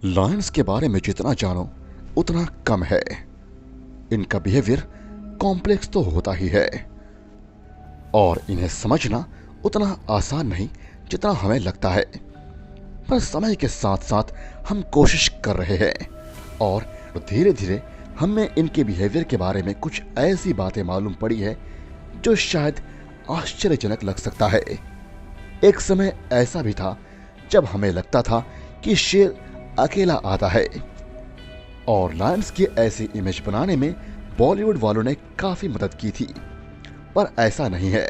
Lions के बारे में जितना जानो उतना कम है। इनका बिहेवियर कॉम्प्लेक्स तो होता ही है और इन्हें समझना उतना आसान नहीं जितना हमें लगता है। पर समय के साथ साथ हम कोशिश कर रहे हैं और धीरे धीरे हमें इनके बिहेवियर के बारे में कुछ ऐसी बातें मालूम पड़ी है जो शायद आश्चर्यजनक लग सकता है। एक समय ऐसा भी था जब हमें लगता था कि शेर अकेला आता है और लायंस की ऐसी इमेज बनाने में बॉलीवुड वालों ने काफी मदद की थी, पर ऐसा नहीं है।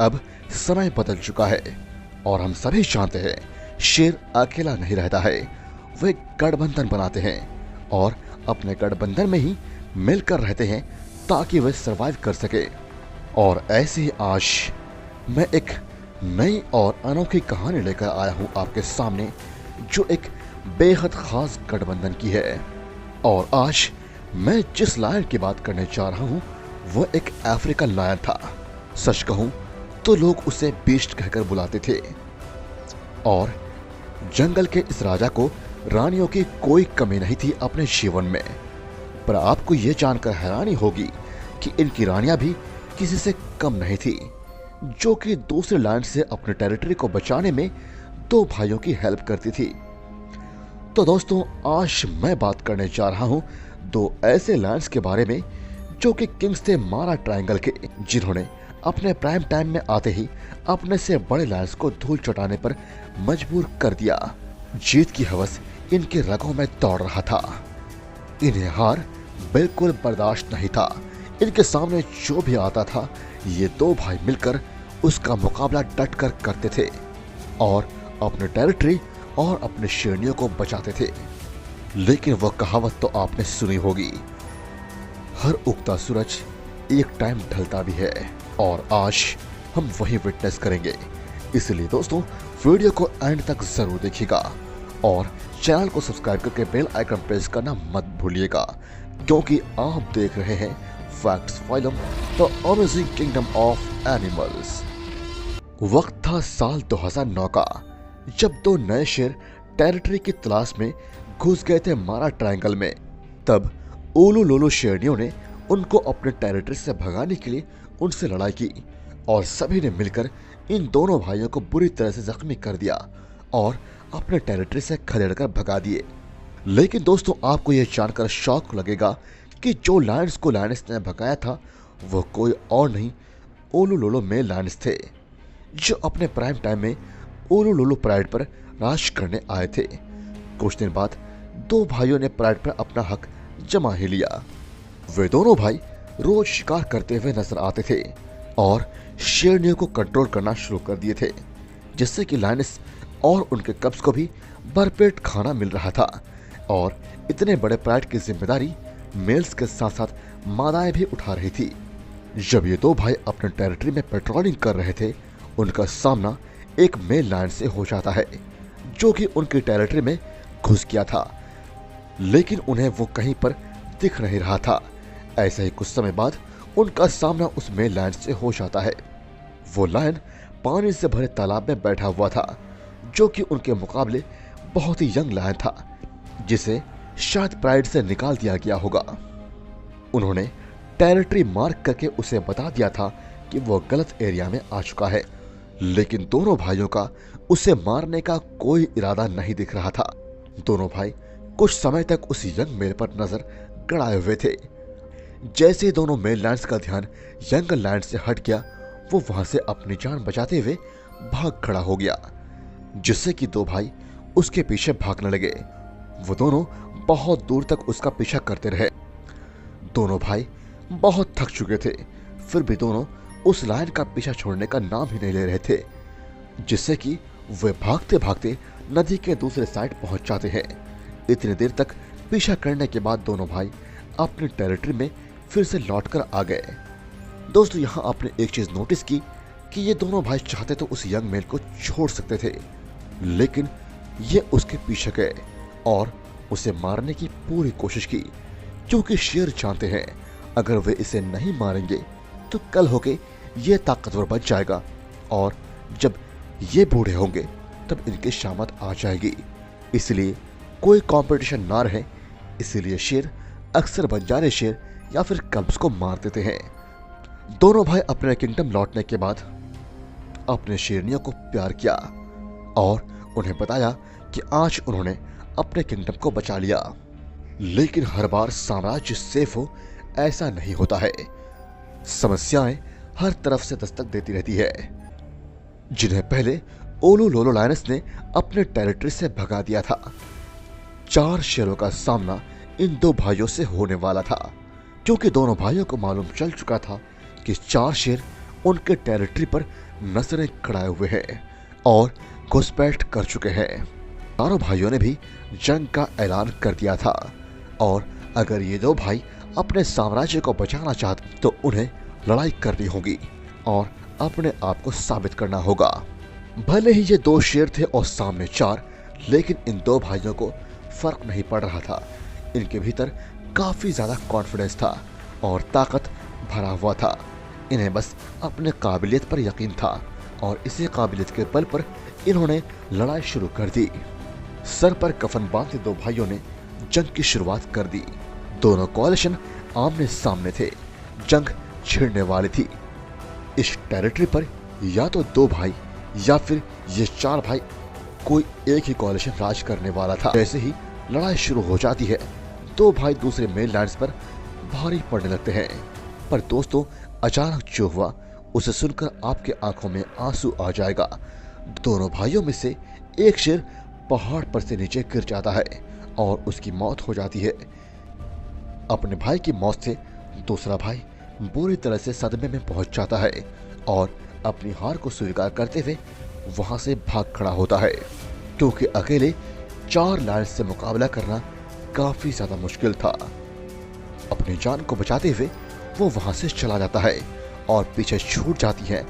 अब समय बदल चुका है और हम सभी जानते हैं शेर अकेला नहीं रहता है। वे गठबंधन बनाते हैं और अपने गठबंधन में ही मिलकर रहते हैं ताकि वे सरवाइव कर सके। और ऐसे ही आज मैं एक नई और अनोखी कहानी लेकर आया हूं आपके सामने जो एक बेहद खास गठबंधन की है। और आज मैं जिस लायन की बात करने जा रहा हूं वह एक अफ्रीकन लायन था। सच कहूं तो लोग उसे बीस्ट कहकर बुलाते थे और जंगल के इस राजा को रानियों की कोई कमी नहीं थी अपने जीवन में। पर आपको यह जानकर हैरानी होगी कि इनकी रानियां भी किसी से कम नहीं थी, जो कि दूसरे लायन से अपने टेरिटरी को बचाने में दो भाइयों की हेल्प करती थी। तो दोस्तों, आज मैं बात करने जा रहा हूं दो ऐसे लायंस के बारे में जो कि किंग्स थे मारा ट्रायंगल के, जिन्होंने अपने प्राइम टाइम में आते ही अपने से बड़े लायंस को धूल चटाने पर मजबूर कर दिया। जीत की हवस इनके रगों में दौड़ रहा था। इन्हें हार बिल्कुल बर्दाश्त नहीं था। इनके सामने जो भी आता था ये दो भाई मिलकर उसका मुकाबला डट कर करते थे और अपने टेरिटरी और अपने शेरनियों को बचाते थे। लेकिन वह कहावत तो आपने सुनी होगी, हर उगता सूरज एक टाइम ढलता भी है, और आज हम वही विटनेस करेंगे। इसलिए दोस्तों, वीडियो को एंड तक जरूर देखिएगा और चैनल को सब्सक्राइब करके बेल आइकन प्रेस करना मत भूलिएगा, क्योंकि आप देख रहे हैं facts phylum the amazing kingdom of animals. वक्त था साल 2009 का, जब दो नए शेर टेरिटरी की तलाश में घुस गए थे मारा ट्रायंगल में। तब ओलू लोलो शेरनियों ने उनको अपने टेरिटरी से भगाने के लिए उनसे लड़ाई की और सभी ने मिलकर इन दोनों भाइयों को बुरी तरह से जख्मी कर दिया और अपने टेरिटरी से खदेड़कर भगा दिए। लेकिन दोस्तों, आपको यह जानकर शौक लगेगा कि जो लायंस को लायंस ने भगाया था वह कोई और नहीं, ओलू लोलो मेल लायंस थे, जो अपने प्राइम टाइम में ओलू लोलो प्राइड पर राज करने आए थे। कुछ दिन बाद दो भाइयों ने प्राइड पर अपना हक जमा ही लिया। वे दोनों भाई रोज शिकार करते हुए नजर आते थे और शेरनियों को कंट्रोल करना शुरू कर दिए थे, जिससे कि लायंस और उनके कब्ज को भी भरपेट खाना मिल रहा था। और इतने बड़े प्राइड की जिम्मेदारी मेल्स के साथ साथ मादाएं भी उठा रही थी। जब ये दो भाई अपने टेरिटरी में पेट्रोलिंग कर रहे थे, उनका सामना एक मेल लायन से हो जाता है जो कि उनकी टेरिटरी में घुस गया था, लेकिन उन्हें वो कहीं पर दिख नहीं रहा था। ऐसे ही कुछ समय बाद उनका सामना उस मेल लायन से हो जाता है। वो लायन पानी से भरे तालाब में बैठा हुआ था, जो कि उनके मुकाबले बहुत ही यंग लायन था, जिसे शायद प्राइड से निकाल दिया गया होगा। उन्होंने टेरिटरी मार्क करके उसे बता दिया था कि वो गलत एरिया में आ चुका है, लेकिन दोनों भाइयों का उसे मारने का कोई इरादा नहीं दिख रहा था। दोनों भाई कुछ समय तक उस यंग मेल पर नजर गड़ाए हुए थे। जैसे ही दोनों मेल लायंस का ध्यान यंग लायन से हट गया, वो वहां से अपनी जान बचाते हुए भाग खड़ा हो गया, जिससे कि दो भाई उसके पीछे भागने लगे। वो दोनों बहुत दूर तक उसका पीछा करते रहे। दोनों भाई बहुत थक चुके थे, फिर भी दोनों उस लायन का पीछा छोड़ने का नाम ही नहीं ले रहे थे, जिससे कि वे भागते भागते नदी के दूसरे साइड पहुंच जाते हैं। इतनी देर तक पीछा करने के बाद दोनों भाई अपनी टेरिटरी में फिर से लौटकर आ गए। दोस्तों, यहाँ आपने एक चीज नोटिस की कि ये दोनों भाई चाहते तो उस यंग मेल को छोड़ सकते थे, लेकिन ये उसके पीछे गए और उसे मारने की पूरी कोशिश की, क्योंकि शेर जानते हैं अगर वे इसे नहीं मारेंगे तो कल होके ये ताकतवर बन जाएगा और जब ये बूढ़े होंगे तब इनकी शामत आ जाएगी। इसलिए कोई कंपटीशन ना रहे, इसीलिए शेर अक्सर बंजारे शेर या फिर कब्ज को मार देते हैं। दोनों भाई अपने किंगडम लौटने के बाद अपने शेरनियों को प्यार किया और उन्हें बताया कि आज उन्होंने अपने किंगडम को बचा लिया। लेकिन हर बार साम्राज्य सेफ हो ऐसा नहीं होता है। समस्याएं हर तरफ से दस्तक देती रहती है, जिन्हें पहले ओलू लोलो लायनस ने अपने टेरिटरी से भगा दिया था। 4 शेरों का सामना इन 2 भाइयों से होने वाला था, क्योंकि दोनों भाइयों को मालूम चल चुका था कि 4 शेर उनके टेरिटरी पर नजरें खड़ाए हुए हैं और घुसपैठ कर चुके हैं। चारों भाइयों ने भी जंग का ऐलान कर दिया था और अगर ये 2 भाई अपने साम्राज्य को बचाना चाहते तो उन्हें लड़ाई करनी होगी और अपने आप को साबित करना होगा। भले ही ये 2 शेर थे और सामने 4, लेकिन इन 2 भाइयों को फर्क नहीं पड़ रहा था। इनके भीतर काफी ज्यादा कॉन्फिडेंस था और ताकत भरा हुआ था। इन्हें बस अपने काबिलियत पर यकीन था और इसी काबिलियत के बल पर इन्होंने लड़ाई शुरू कर दी। सर पर कफन बांधे 2 भाइयों ने जंग की शुरुआत कर दी। दोनों कोalition आमने सामने थे, जंग छिड़ने वाली थी। इस टेरिटरी पर या तो 2 भाई या फिर ये 4 भाई, कोई एक ही कोalition राज करने वाला था। जैसे ही लड़ाई शुरू हो जाती है, 2 भाई दूसरे मेनलैंड्स पर भारी पड़ने लगते हैं। पर दोस्तों, अचानक जो हुआ उसे सुनकर आपके आंखों में आंसू आ जाएगा। दोनों भाइयों में से एक शेर पहाड़ पर से नीचे गिर जाता है और उसकी मौत हो जाती है। अपने भाई की मौत से दूसरा भाई बुरी तरह से सदमे में पहुंच जाता है और अपनी हार को स्वीकार करते हुए वहां से भाग खड़ा होता है, क्योंकि अकेले 4 लायंस से मुकाबला करना काफी ज्यादा मुश्किल था। अपनी जान को बचाते हुए वो वहां से चला जाता है और पीछे छूट जाती है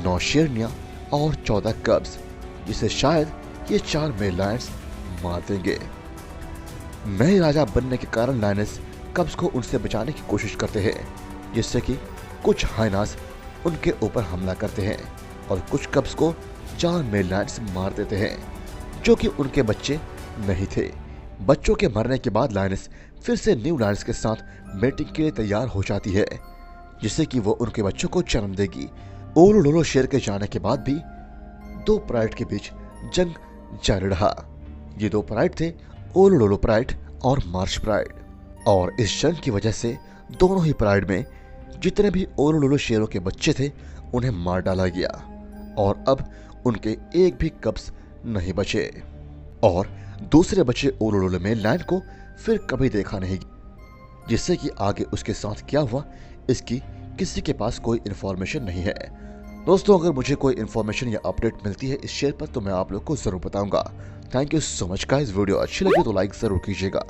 9 शेरनियां और 14 कब्ज, जिसे शायद ये 4 मेल लायंस मार देंगे। नए राजा बनने के कारण लायंस कब्ज को उनसे बचाने की कोशिश करते हैं, जिससे कि कुछ हाइनास उनके ऊपर हमला करते हैं और कुछ कब्ज को 4 मेल लायंस मार देते हैं, जो कि उनके बच्चे नहीं थे। बच्चों के मरने के बाद लायंस फिर से न्यू लायंस के साथ मेटिंग के लिए तैयार हो जाती है, जिससे कि वो उनके बच्चों को जन्म देगी। ओलू लोलो शेर के जाने के बाद भी 2 प्राइड के बीच जंग जारी रहा। ये 2 प्राइड थे, ओलू लोलो प्राइड और मार्च प्राइड, और इस जंग की वजह से दोनों ही प्राइड में जितने भी ओलू लोलो शेरों के बच्चे थे उन्हें मार डाला गया और अब उनके एक भी कब्ज नहीं बचे और दूसरे बचे ओलू लोलो में लैंड को फिर कभी देखा नहीं, जिससे कि आगे उसके साथ क्या हुआ इसकी किसी के पास कोई इन्फॉर्मेशन नहीं है। दोस्तों, अगर मुझे कोई इन्फॉर्मेशन या अपडेट मिलती है इस शेयर पर तो मैं आप लोग को जरूर बताऊंगा। Thank you so much guys. Video अच्छी लगी तो लाइक जरूर कीजिएगा।